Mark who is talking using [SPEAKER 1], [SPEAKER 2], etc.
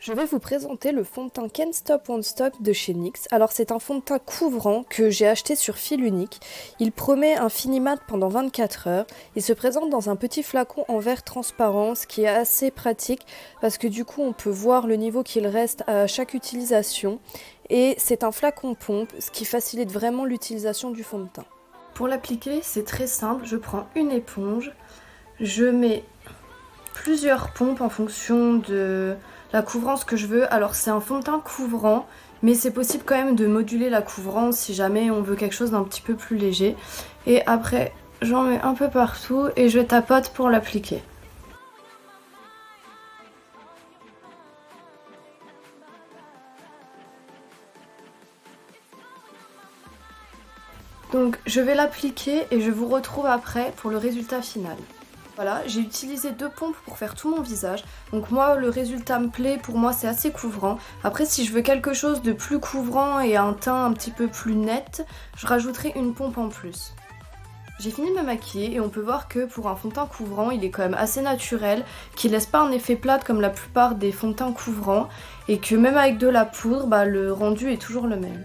[SPEAKER 1] Je vais vous présenter le fond de teint Can't Stop Won't Stop de chez NYX. Alors c'est un fond de teint couvrant que j'ai acheté sur fil unique. Il promet un fini mat pendant 24 heures. Il se présente dans un petit flacon en verre transparent, ce qui est assez pratique parce que du coup on peut voir le niveau qu'il reste à chaque utilisation. Et c'est un flacon pompe, ce qui facilite vraiment l'utilisation du fond de teint. Pour l'appliquer, c'est très simple. Je prends une éponge, je mets plusieurs pompes en fonction de la couvrance que je veux. Alors c'est un fond de teint couvrant, mais c'est possible quand même de moduler la couvrance si jamais on veut quelque chose d'un petit peu plus léger. Et après j'en mets un peu partout et je tapote pour l'appliquer. Donc je vais l'appliquer et je vous retrouve après pour le résultat final. Voilà, j'ai utilisé 2 pompes pour faire tout mon visage. Donc moi, le résultat me plaît, pour moi c'est assez couvrant. Après, si je veux quelque chose de plus couvrant et un teint un petit peu plus net, je rajouterai une pompe en plus. J'ai fini de me maquiller et on peut voir que pour un fond de teint couvrant, il est quand même assez naturel, qui laisse pas un effet plate comme la plupart des fonds de teint couvrants et que même avec de la poudre, le rendu est toujours le même.